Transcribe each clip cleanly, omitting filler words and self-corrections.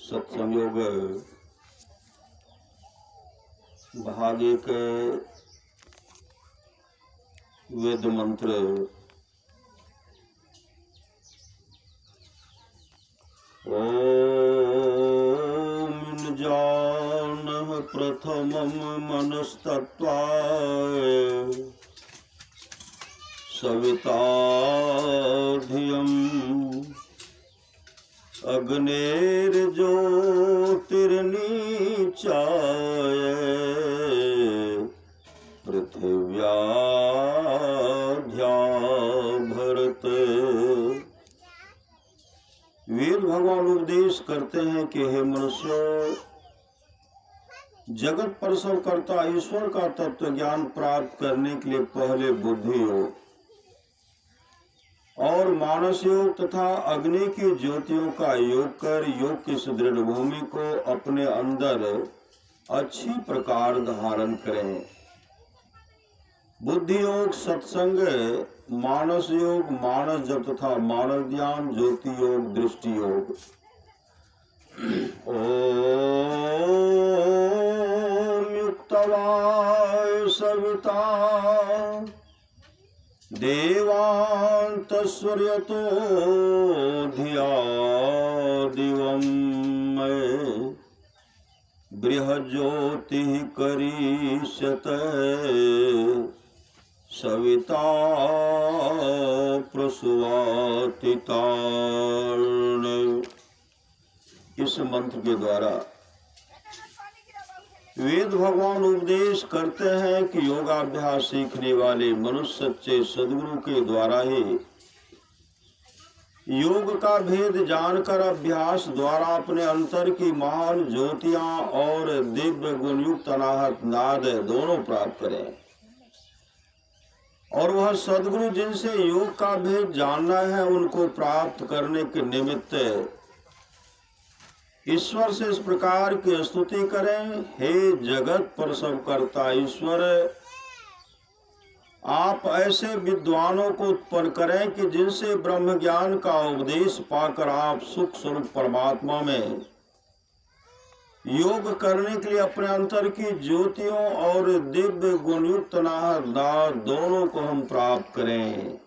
सत्संयोग भाग एक वेद मंत्र ओम जान प्रथमं मनस्तत्त्वाय सविता धियम् अग्नेर्ज्योतिर्नीचाय पृथिव्याध्या भरत। वेद भगवान उपदेश करते हैं कि हे मनुष्य, जगत प्रसव करता ईश्वर का तत्व ज्ञान प्राप्त करने के लिए पहले बुद्धि योग और मानस योग तथा अग्नि की ज्योतियों का योग कर योग की सुदृढ़ भूमि को अपने अंदर अच्छी प्रकार धारण करें। बुद्धि योग सत्संग, मानस योग मानस जप तथा मानस ध्यान, ज्योति योग दृष्टि योग। ओम युक्तवाय सविता देवान्तस्वर्यतो धिया दिवं मे बृहज्योतिः करिष्यते सविता प्रसूवाति तार्न। इस मंत्र के द्वारा वेद भगवान उपदेश करते हैं कि योगाभ्यास सीखने वाले मनुष्य सच्चे सद्गुरु के द्वारा ही योग का भेद जानकर अभ्यास द्वारा अपने अंतर की महान ज्योतियां और दिव्य गुणयुक्त अनाहत नाद दोनों प्राप्त करें। और वह सद्गुरु जिनसे योग का भेद जानना है उनको प्राप्त करने के निमित्त ईश्वर से इस प्रकार की स्तुति करें। हे जगत प्रसव करता ईश्वर, आप ऐसे विद्वानों को उत्पन्न करें कि जिनसे ब्रह्म ज्ञान का उपदेश पाकर आप सुख स्वरूप परमात्मा में योग करने के लिए अपने अंतर की ज्योतियों और दिव्य गुणयुक्त नाद दोनों को हम प्राप्त करें।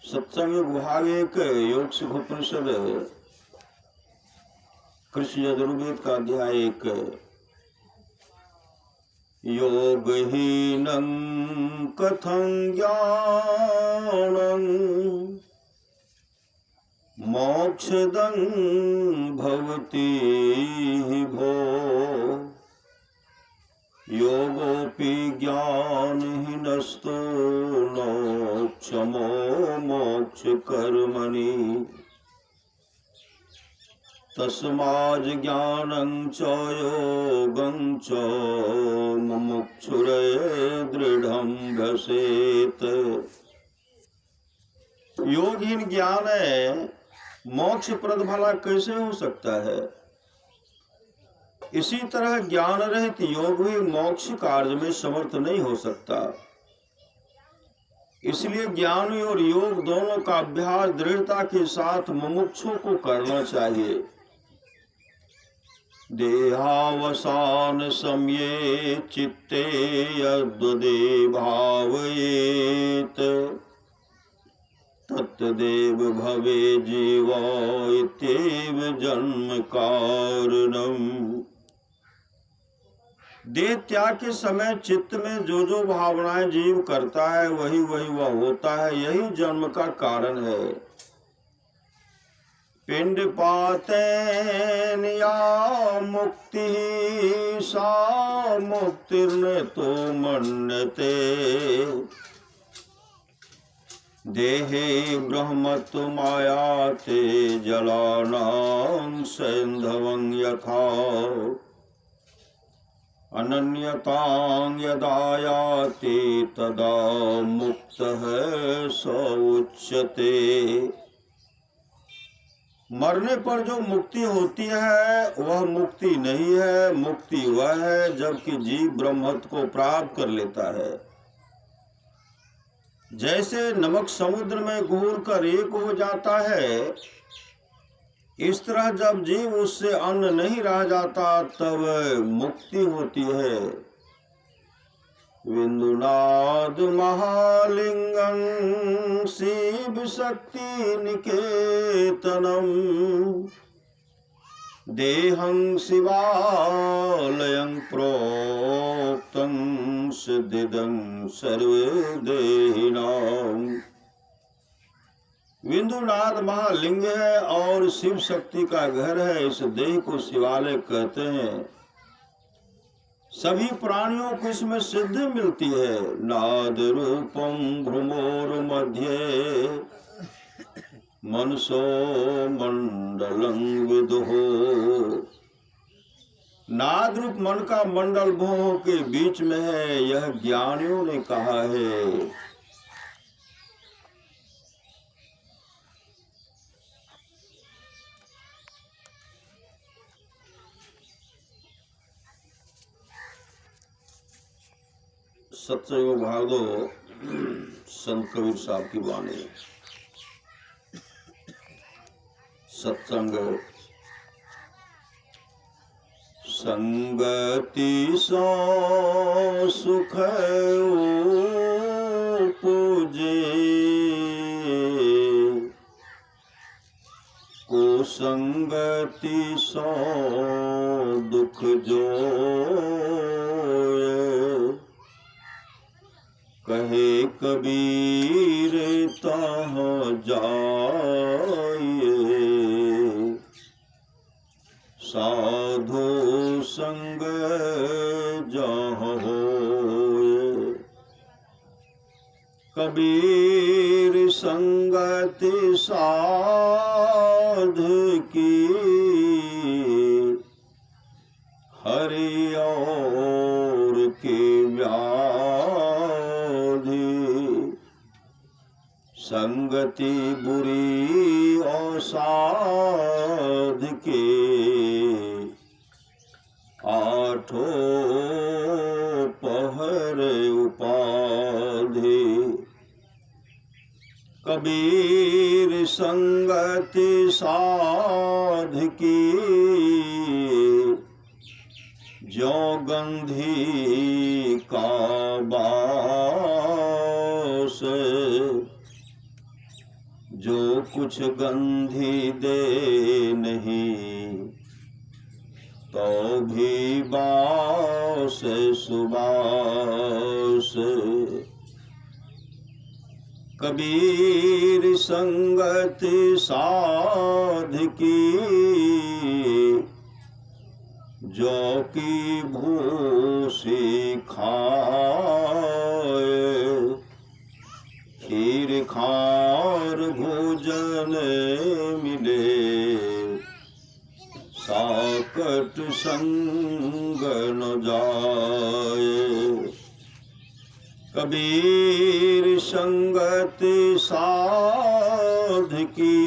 सत्संग भाग एक योग सुख उपनिषद कृष्ण यजुर्वेद का अध्याय एक। योगहीनं कथं ज्ञानं मोक्षदं भवति भो योगोऽपि ज्ञानहीनस्तु नोक्षमो मोक्ष कर्मणि तस्माद् ज्ञानं च योगं च मुमुक्षुरे दृढ़ं भसेत। योगहीन ज्ञान है मोक्ष प्रद भला कैसे हो सकता है? इसी तरह ज्ञान रहित योग भी मोक्ष कार्य में समर्थ नहीं हो सकता। इसलिए ज्ञान और योग दोनों का अभ्यास दृढ़ता के साथ मुमुक्षु को करना चाहिए। देहावसान समये चित्ते यद्वदे भावयेत तत्तदेव भवे जीवा इत्येव जन्म कारणम्। देह त्याग के समय चित्त में जो जो भावनाएं जीव करता है वही वही वह होता है, यही जन्म का कारण है। पिंडपातेन या मुक्ति सा मुक्तिर्न तो मन्यते देहे ब्रह्मत्व मायाते जलानां सैन्धवं यथा अनन्यतां यदा याति तदा मुक्तः स उच्यते। मरने पर जो मुक्ति होती है वह मुक्ति नहीं है। मुक्ति वह है जबकि जीव ब्रह्मत्व को प्राप्त कर लेता है। जैसे नमक समुद्र में घोल कर एक हो जाता है, इस तरह जब जीव उससे अन्न नहीं रह जाता तब मुक्ति होती है। विंदुनाद महालिंगं शिव शक्ति निकेतनम देहं शिवालयं प्रोक्तं सिद्धिदं सर्वदेहिनां। विंदुनाद महालिंग है और शिव शक्ति का घर है। इस देह को शिवालय कहते हैं। सभी प्राणियों को इसमें सिद्धि मिलती है। नाद रूपम भ्रमोर मध्य मनसो मंडलं विदुः। नाद रूप मन का मंडल भों के बीच में है, यह ज्ञानियों ने कहा है। सत्संग भागो संत कबीर साहब की वाणी। सत्संग संगति सो सुख उपजे, को संगति सो दुख जोए। कहे कबीर तहाँ जाइए, साधु संग जहाँ होए। कबीर संगति साध की, हरि और के संगति बुरी और साध के, आठों पहर उपाधि। कबीर संगति साध की, जो गंधी का बास। जो कुछ गंधी दे नहीं, तो भी बास सुबास। कबीर संगति साध की, जो की भूसी खाए। खीर खार भोजन मिले, साकट संग न जाए। कबीर संगति साध की,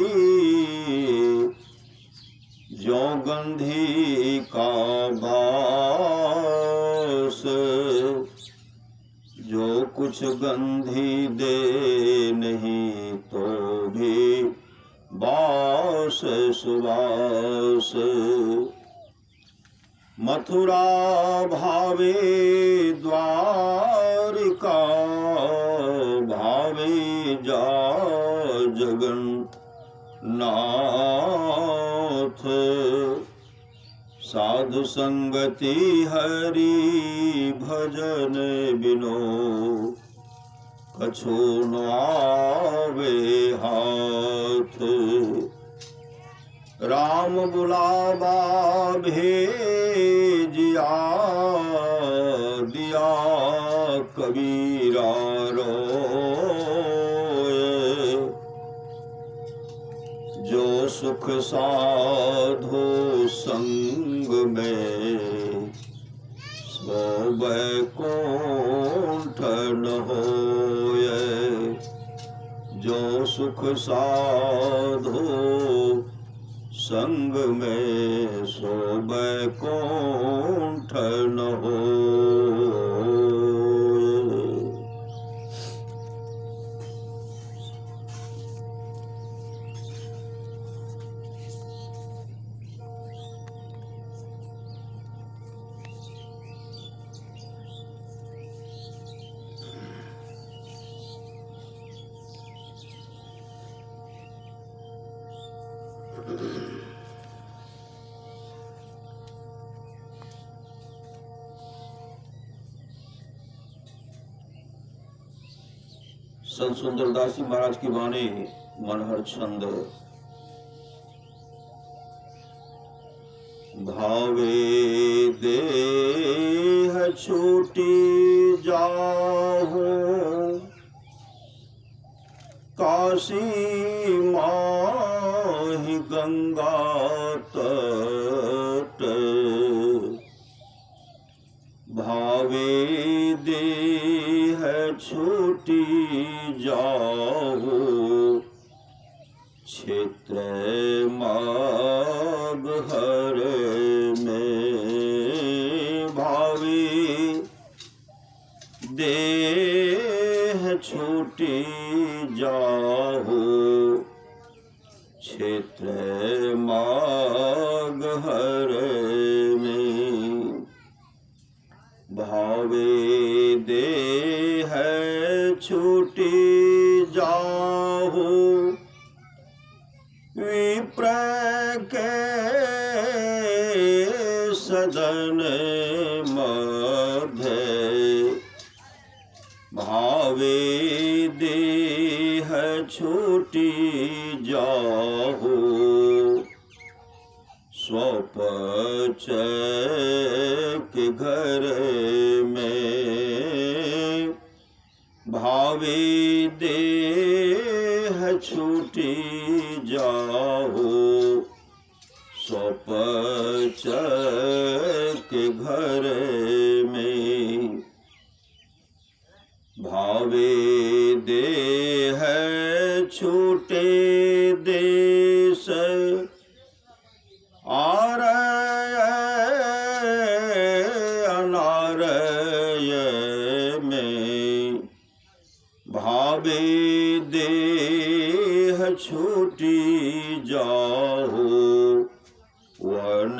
जो गंधी का बास। जो कुछ गंधी दे नहीं, तो भी बास सुबास। मथुरा भावे द्वारिका, भावे जा जगन्नाथ। साधु संगति हरि भजन बिनो, कछु न आवे हाथ। राम बुलावा भेजिया, दिया कबीरा रोए। जो सुख साधो संग में, सो बैकुंठ न होए। जो सुख साधो संग में सो बैकुंठ न होय। संत सुंदरदास जी महाराज की वाणी मनहर छंद। भावे देह छूटी जाहु काशी माहि गंगा तट। भावे देह छूटी जाहु क्षेत्र मागहर में। भावे देह छूटी जाहु क्षेत्र मागहर में। भावे देह छूटी जाहु विप्र के सदन मध्य। भावे देह छूटी जाहु स्वपच के घर में। भावे देह छूटी जाहु स्वपच के घर में। भावे देह छूटे देश आरय अनारय में। भावे देह छूटी जाहु वन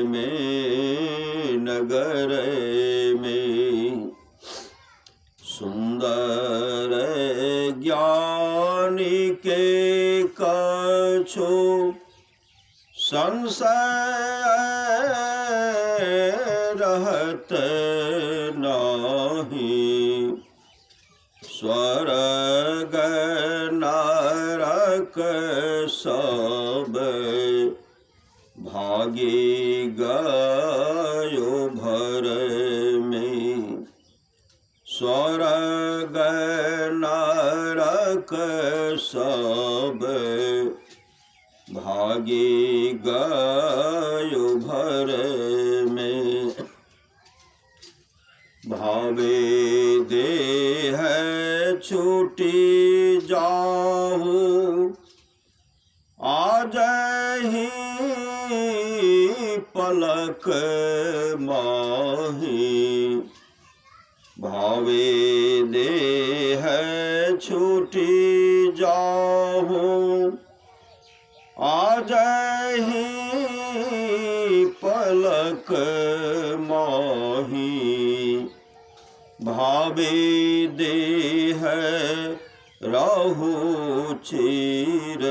में नगर में। सुंदर ज्ञानी के कछु संशय रहत नाही। स्वर्ग नरक सब भागी गयो भर में। स्वर्ग नरक सब भागी गयो भर में। भावे देह छूटी जाहु आज ही पलक माही। भावे देह छूटी जाहु आज ही पलक माही। भावे देह रहु चिर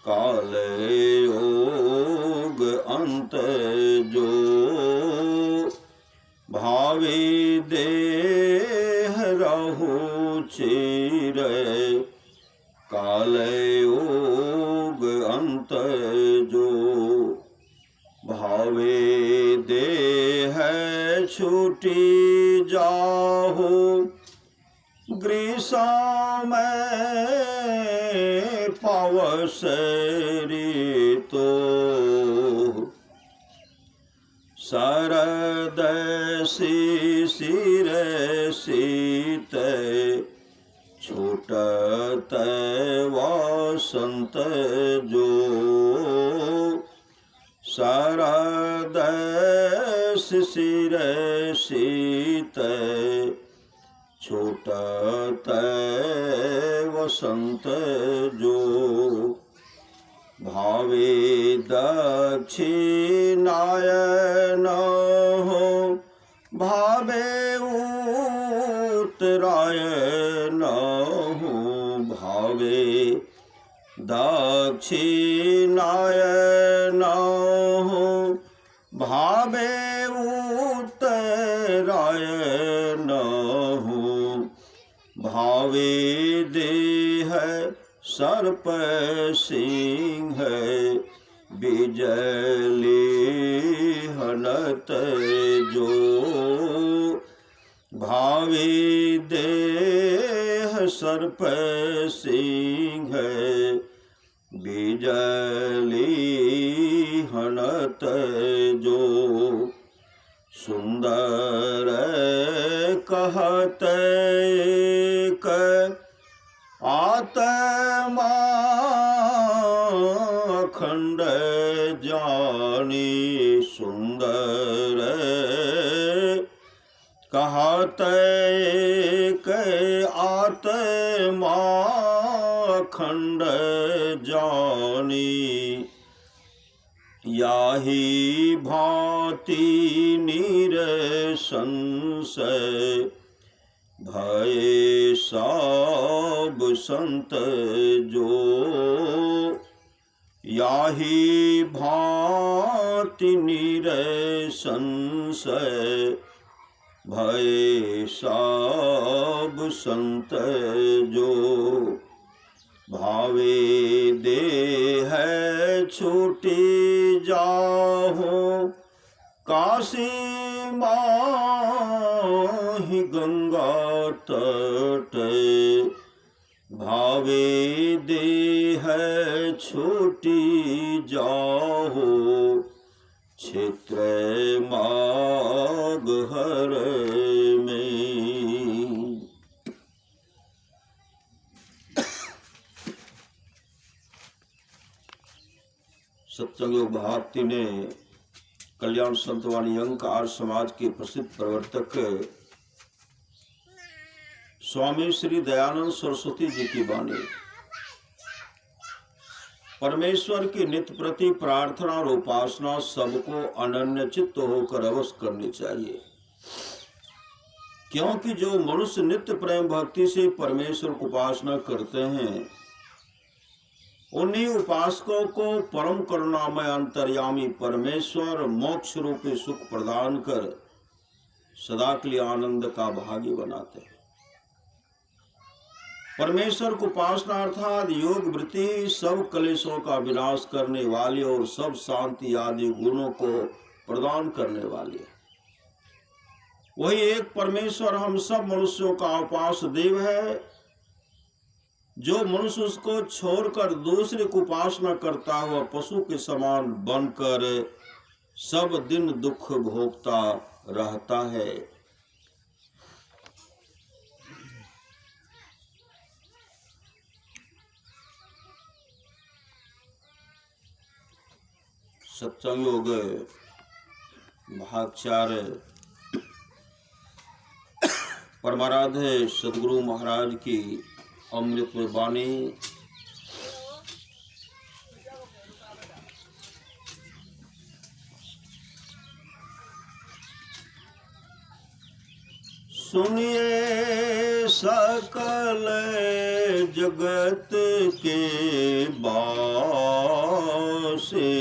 काल योग अंत जो। भावे देह रहु चिर काल योग अंत जो। भावे देह छूटी जाहु ग्रीष्म पावस ऋतु। शरद शिशिर शीत छूटत वसंत जो। शरद शिशिर शीत छूटत वसंत जो भावे दक्षिणायन हो भावे उत्तरायण हो भावे दक्षिणायन हो भावे उत्तरायण हो भावे देह सर्प सिंह बिजली हनत जो भावे देह सर्प सिंह बिजली हनत जो सुंदर कहत एक आत्मा अखंड जानी सुंदर कहत एक आत्मा अखंड जानी याही भांति निरसंशय भय सब संत जो याही भांति निरसंशय भय सब संत जो भावे देह छूटी जाहो काशी माही गंगा तट भावे देह छूटी जाहो क्षेत्र मागहर में। सत्संग योग भारती ने कल्याण संतवाणी अंकार समाज के प्रसिद्ध प्रवर्तक स्वामी श्री दयानंद सरस्वती जी की वाणी परमेश्वर की नित्य प्रति प्रार्थना और उपासना सबको अनन्य चित्त होकर अवश्य करनी चाहिए, क्योंकि जो मनुष्य नित्य प्रेम भक्ति से परमेश्वर को उपासना करते हैं उन्हीं उपासकों को परम करुणामय अंतर्यामी परमेश्वर मोक्ष रूपी सुख प्रदान कर सदा के लिए आनंद का भागी बनाते हैं। परमेश्वर को उपासना अर्थात योग वृत्ति सब कलेशों का विनाश करने वाली और सब शांति आदि गुणों को प्रदान करने वाली है। वही एक परमेश्वर हम सब मनुष्यों का उपास्य देव है। जो मनुष्य उसको छोड़कर दूसरे को उपासना करता हुआ पशु के समान बनकर सब दिन दुख भोगता रहता है। सत्संग योग भाग 4 परमाराध्य सदगुरु महाराज की अमृत में वाणी। सुनिए सकल जगत के बासे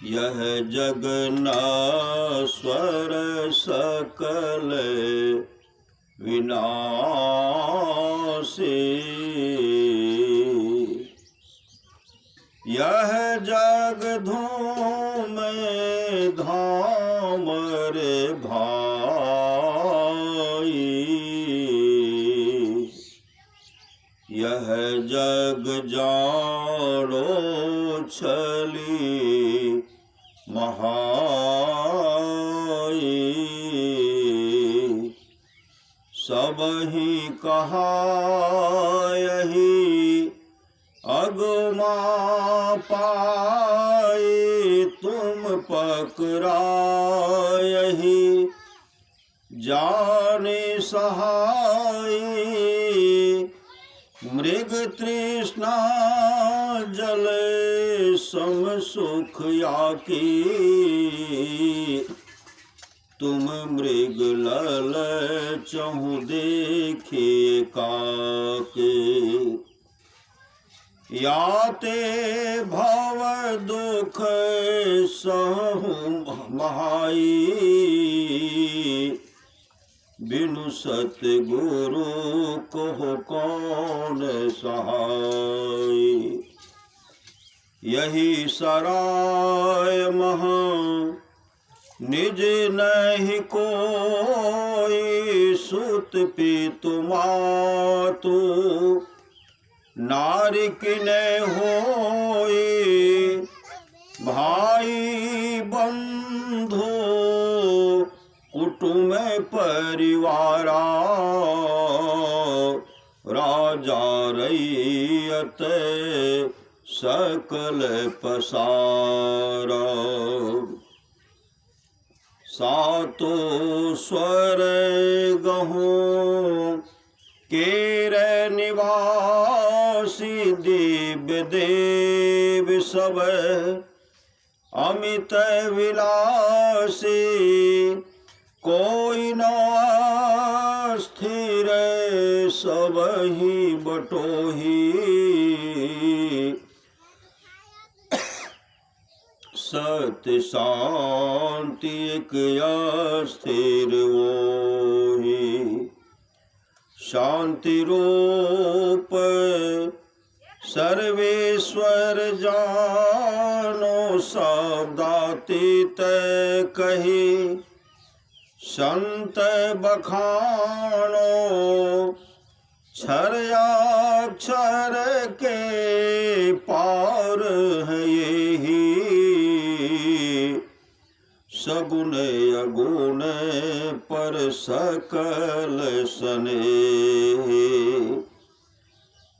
यह जगन्नास्वर सकल विनाशी यह जग धूम धाम रे भाई यह जग जानो छली महाई सब ही कहा यही अगमा भाई तुम पकड़ायहि, जाने सहाय मृग तृष्णा जल सम सुख याकी, तुम मृग लल चहु देखे काके, याते भव दुख सहु महाई, बिनु सतगुरु को कौन सहाय, यही सराय महा निज नहीं कोई, सुत पितु मातु नारी किने होई, भाई बंधु कुटुंब परिवारा, राजा रैयत सकल पसारा, सातो स्वर गहूँ केर निवासी, दिव्य देव सब अमित विलासी, कोई न स्थिर सब ही बटोही, सत्य शांति एक अस्थिर वोहि, शांति रूप सर्वेश्वर जानो, शब्दातीत कही संत बखानो, क्षरयाक्षर के पार है यही, सगुण अगुण पर सकल स्नेह,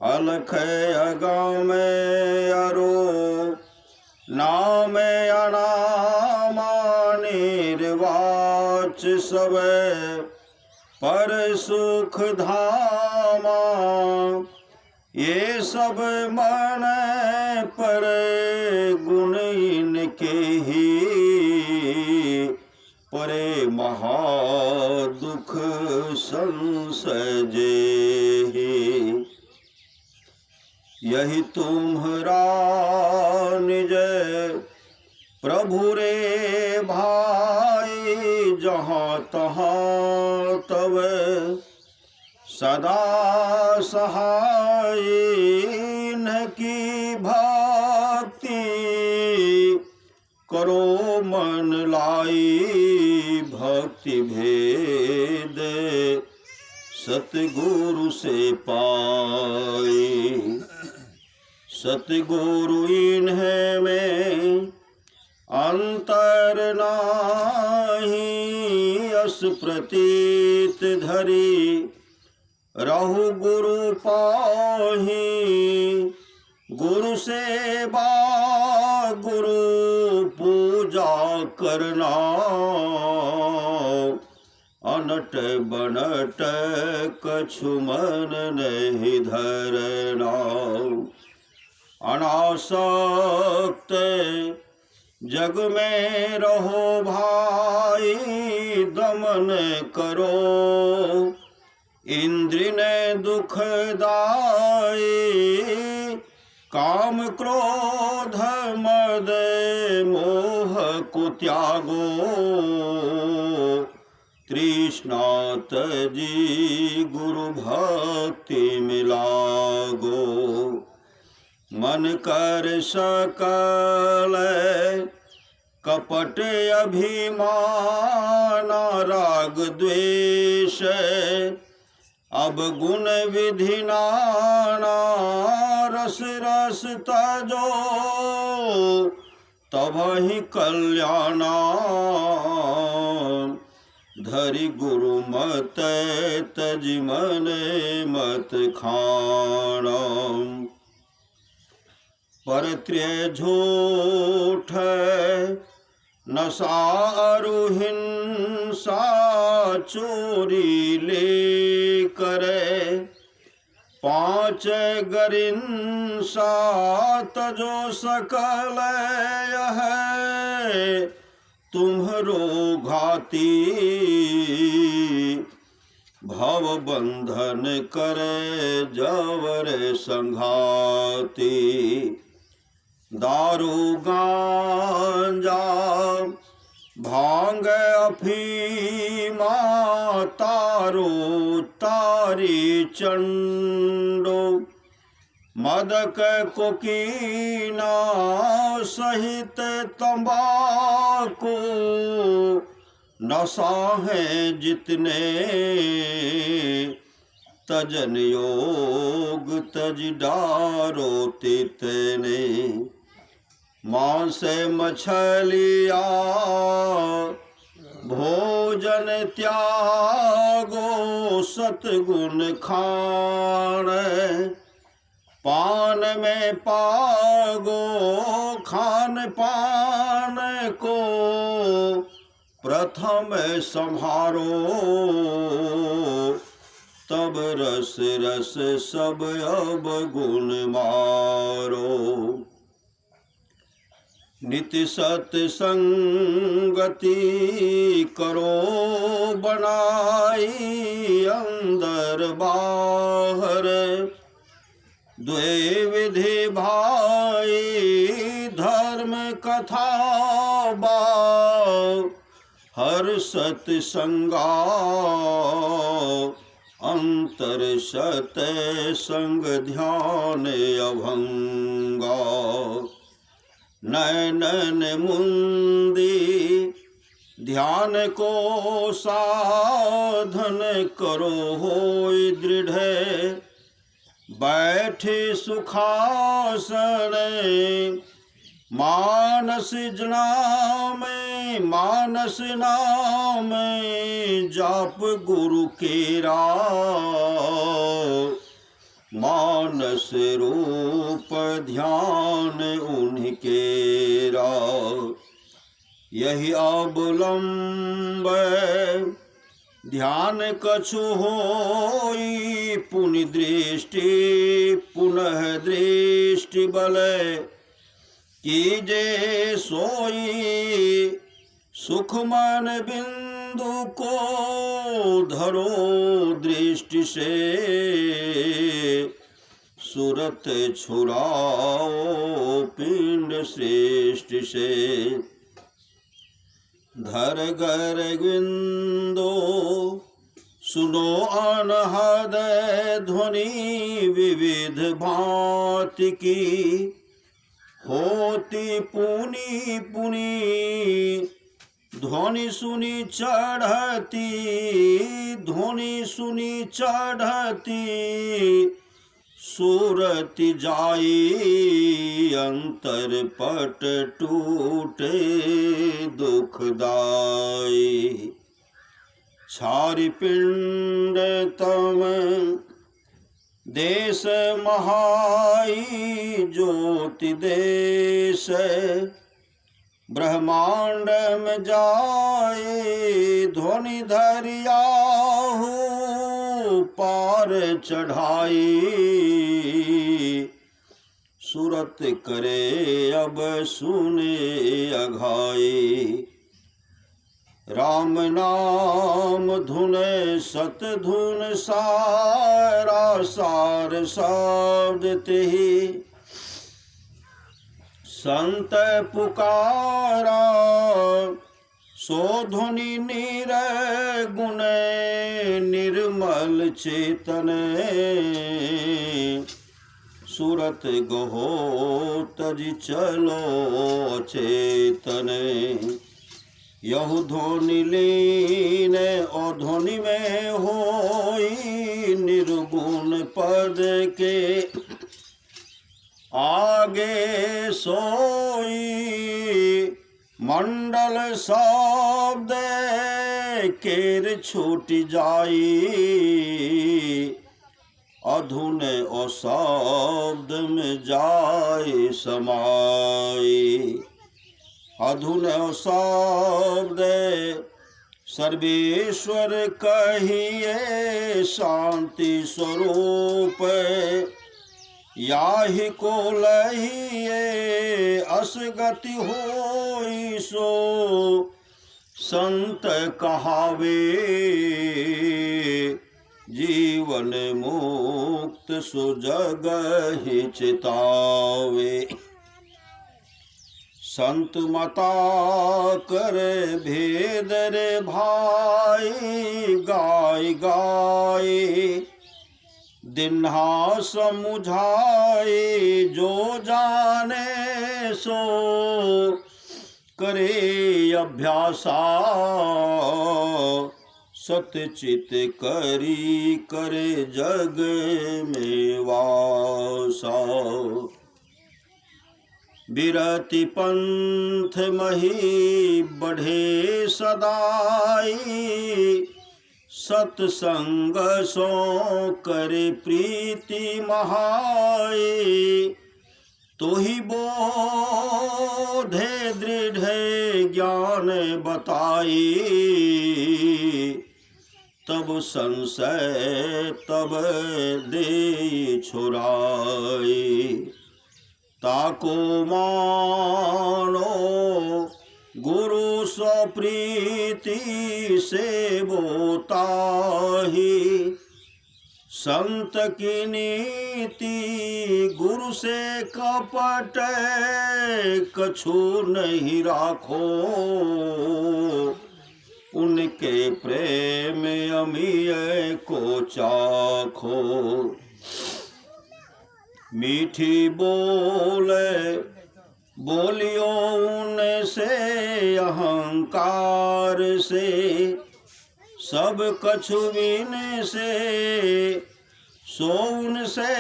अलख अगम अरो नाम अनामा, निर्वाच सब पर सुख धामा, ये सब मन पर गुण इनके ही, परे महादुख संसजे, यही तुम्हरा निज प्रभु रे भाई, जहाँ तहाँ तब सदा सहाय, इनकी भक्ति करो मन लाई, भक्ति भेद सतगुरु से पाए, सतगुरु इन्हें में अंतर नाही, अस प्रतीत धरी रहु गुरु पाही, गुरु सेवा गुरु पूजा करना, अनट बनट कछु मन नहीं धरना, अनासक्त जग में रहो भाई, दमन करो इंद्रिय ने दुखदाई, काम क्रोध मद मोह को त्यागो, तृष्णा तजी गुरु भक्ति मिलागो, मन कर सकल कपट अभिमान, राग द्वेष अब गुण विधि नाना, रस रस तजो तब ही कल्याणा, धरि गुरु मत तज मन मत खाना, परत्रिय झूठ नशा अरु हिंसा चोरी ले करे, पांच गरिंसा तजो सकल है तुम्हरो घाती, भव बंधन करे जवर संघाती। दारू गांजा भांग अफीमा तारो तारी चंडो, मदक कोकीना सहित तंबाकू, नशा है जितने तजन योग तज डारो तितने। मांस मछलिया भोजन त्यागो सतगुण खान, पान में पागो खान पान को प्रथम संहारो, तब रस रस सब अब गुण मारो। नित्य सत्संगति करो बनाई अंदर बाहर, द्वे विधि भाई धर्म कथा बा, हर सत्संगा अंतर सत संग ध्यान अभंगा। नयनन मुंदी ध्यान को साधन करो होय दृढ़, बैठे सुखासन मानस नाम जाप गुरु केरा, मानस रूप ध्यान उनकेरा। यही अवलंब ध्यान कछु होई, पुनि दृष्टि पुनः दृष्टि बल, कीजे सोई सुख मन बिंदु को धरो दृष्टि से, सुरत छुड़ाओ पिंड श्रेष्ठ से। धर गर बिंदो सुनो अनहद ध्वनि विविध भांति की, होती पुनि पुनि ध्वनि सुनी चढ़ती, ध्वनि सुनी चढ़ती सूरति जाई, अंतर पट टूटे दुखदाई। छारी पिंड तम देश महाई, ज्योति देश ब्रह्मांड में जाए, ध्वनि धरियाहू पार चढ़ाई, सुरत करे अब सुने अघाई। राम नाम धुन सत धुन सारा सार शब्द तेहि, संत पुकारा सो ध्वनि निर्गुण निर्मल चेतन, सुरत गहो तज चलो चेतन। यहु ध्वनि लीन और ध्वनि में होई, निर्गुण पद के आगे सोई, मंडल शब्द केर छूट जाई, अधुन और शब्द में जाए समाए। अधुन और शब्द सर्वेश्वर कहिए शांति स्वरूप, याहि को लहिए असगति होई सो संत कहावे। जीवन मुक्त सो जगहि चितावे। संत मता करे भेद रे भाई, गाय गाय दिन्हा समुझाए। जो जाने सो करे अभ्यासा, सतचित करी करे जग में वासा। बिरति पंथ मही बढ़े सदाई, सत्संग सो करे प्रीति महाई। तो ही बोधे दृढ़ ज्ञान बताई, तब संशय तब दे छुड़ाई। ताको मानो गुरु स्वप्रीति से बोताही। संत की नीति गुरु से कपट कछु नहीं राखो। उनके प्रेम अमीय को चाखो। मीठी बोले बोलियो उनसे अहंकार से, सब कछु विन से सो उनसे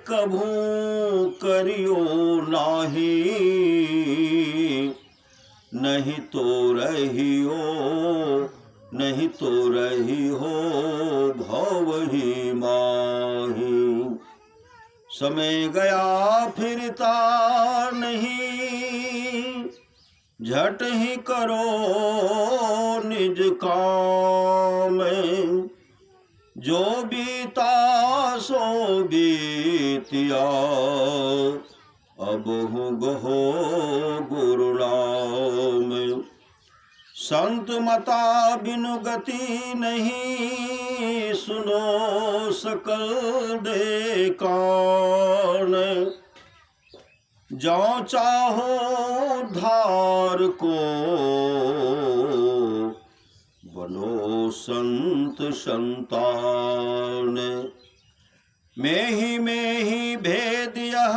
कभू करियो नाही। नहीं तो रहियो नहीं तो रहियो भव ही माही। समय गया फिरता नहीं, झट ही करो निज काम। जो बीता सो बीतिया, अब हूँ गहो गुरु नाम। संत मता बिनु गति नहीं, सुनो सकल दे कान। जो चाहो धार को, बनो संत संतान। में ही भेद यह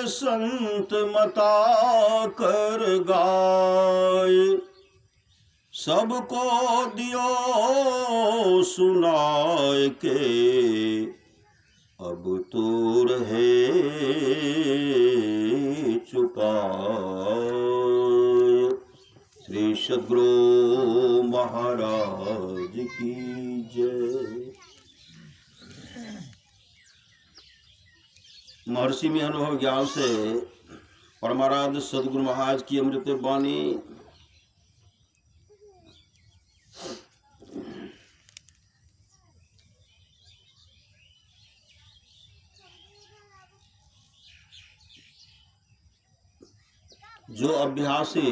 संत मता कर गाय। सबको दियो सुनाए के, अब तो रहे चुपाए। श्री सद्गुरु महाराज की जय। महर्षि में अनुभव ज्ञान से परमाराध्य सद्गुरु महाराज की अमृत वाणी। जो अभ्यासी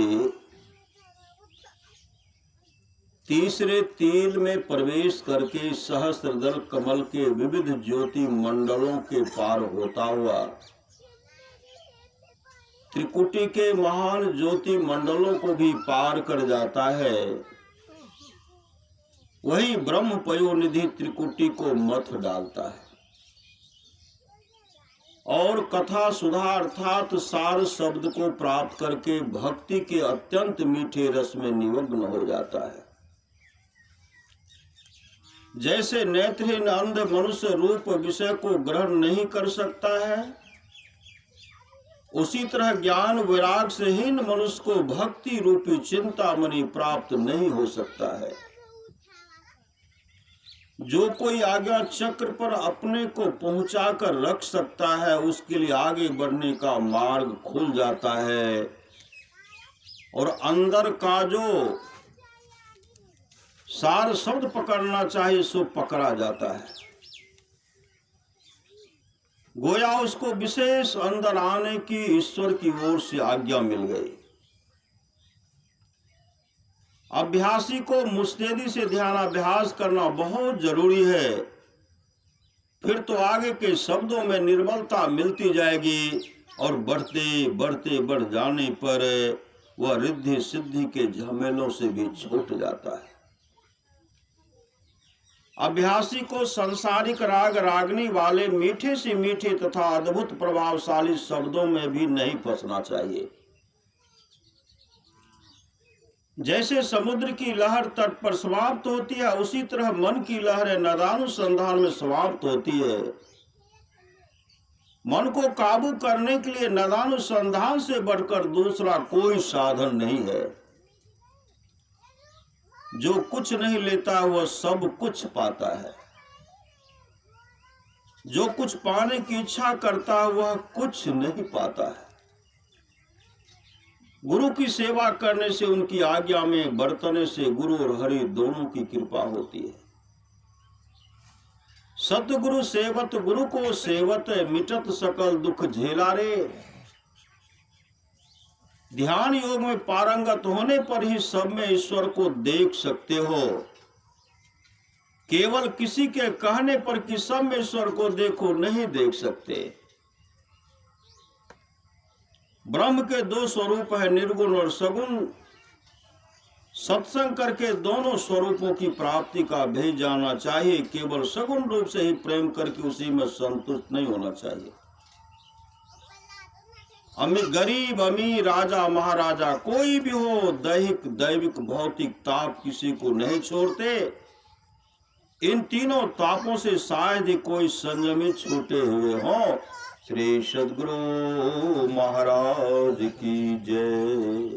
तीसरे तिल में प्रवेश करके सहस्त्रदल कमल के विविध ज्योति मंडलों के पार होता हुआ त्रिकुटी के महान ज्योति मंडलों को भी पार कर जाता है, वही ब्रह्म पयोनिधि त्रिकुटी को मथ डालता है और कथा सुधा अर्थात सार शब्द को प्राप्त करके भक्ति के अत्यंत मीठे रस में निमग्न हो जाता है। जैसे नेत्रहीन अंध मनुष्य रूप विषय को ग्रहण नहीं कर सकता है, उसी तरह ज्ञान वैराग से हीन मनुष्य को भक्ति रूपी चिंतामणि प्राप्त नहीं हो सकता है। जो कोई आज्ञा चक्र पर अपने को पहुंचाकर रख सकता है, उसके लिए आगे बढ़ने का मार्ग खुल जाता है और अंदर का जो सार शब्द पकड़ना चाहिए सो पकड़ा जाता है। गोया उसको विशेष अंदर आने की ईश्वर की ओर से आज्ञा मिल गई। अभ्यासी को मुस्तैदी से ध्यानाभ्यास करना बहुत जरूरी है, फिर तो आगे के शब्दों में निर्बलता मिलती जाएगी और बढ़ते बढ़ते बढ़ जाने पर वह रिद्धि सिद्धि के झमेलों से भी छूट जाता है। अभ्यासी को सांसारिक राग रागनी वाले मीठे से मीठे तथा अद्भुत प्रभावशाली शब्दों में भी नहीं फंसना चाहिए। जैसे समुद्र की लहर तट पर समाप्त होती है, उसी तरह मन की लहर नदानुसंधान में समाप्त होती है। मन को काबू करने के लिए नदानुसंधान से बढ़कर दूसरा कोई साधन नहीं है। जो कुछ नहीं लेता वह सब कुछ पाता है, जो कुछ पाने की इच्छा करता है वह कुछ नहीं पाता है। गुरु की सेवा करने से, उनकी आज्ञा में बरतने से गुरु और हरि दोनों की कृपा होती है। सतगुरु सेवत गुरु को सेवत, मिटत सकल दुख झेला रे। ध्यान योग में पारंगत होने पर ही सब में ईश्वर को देख सकते हो। केवल किसी के कहने पर कि सब में ईश्वर को देखो नहीं देख सकते। ब्रह्म के दो स्वरूप है, निर्गुण और सगुण। सत्संग करके दोनों स्वरूपों की प्राप्ति का भेद जाना चाहिए। केवल सगुण रूप से ही प्रेम करके उसी में संतुष्ट नहीं होना चाहिए। गरीब अमीर, राजा महाराजा, कोई भी हो, दैहिक दैविक भौतिक ताप किसी को नहीं छोड़ते। इन तीनों तापों से शायद ही कोई संयमित छूटे हुए हों। श्री सद्गुरु महाराज की जय।